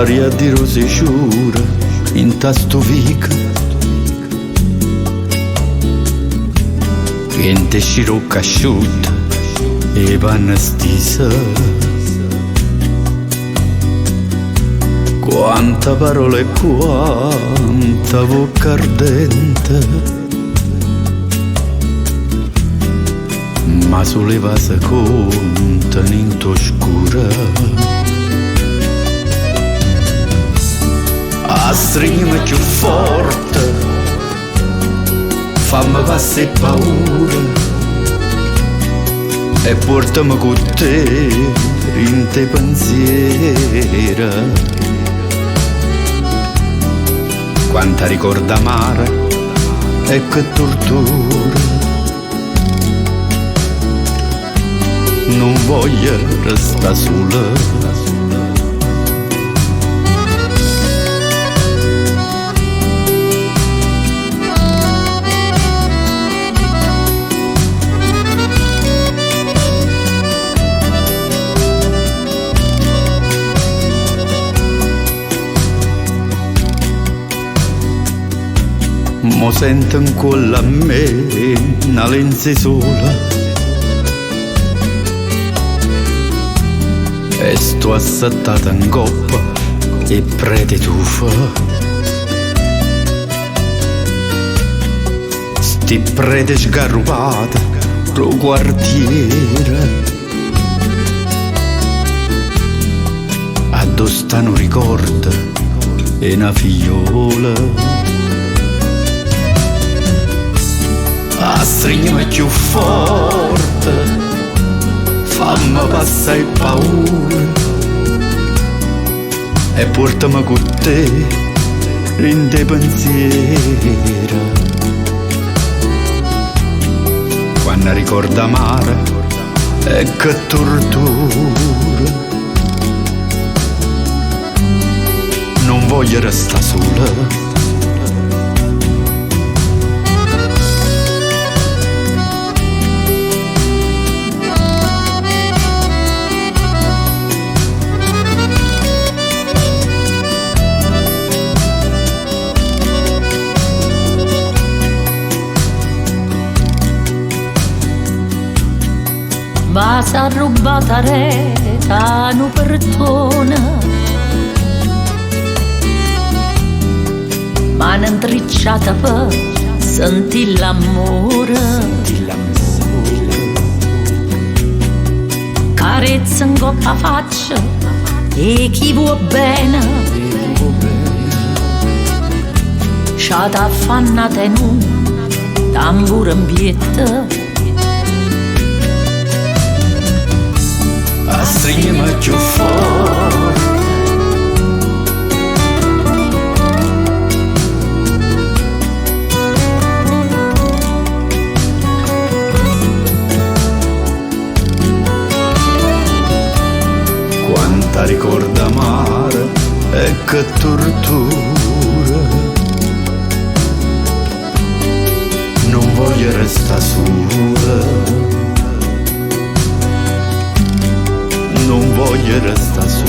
aria di rosicura in tastovica, niente scirocca asciutta e panna stisa. Quanta parola e quanta bocca ardente, ma sulle vase contano in oscura. A stringimi più forte, fammi passare paura e portami con te in te pensieri. Quanta ricorda amara e che tortura, non voglio restare sola. Mo sento in cuore a me una lenzuola e sto assettata in coppa e prete tuffa. Sti prete sgarrupate pro quartiere, addosso stanno ricorda e una figliola. A stringimi più forte, fammi passare paura e portami con te in te pensieri. Quando ricorda amare e che tortura, non voglio restare sola. Ma s'ha rubata reta nu pertona, ma n'intricciata per sentì l'amore. Carezza in coppa faccia e chi vuol bene, sciata affannata in un tamburo in bietta. A stringimi più forte, quanta ricorda amare e che tortura, non voglio restare sola. Non voglio restare sola.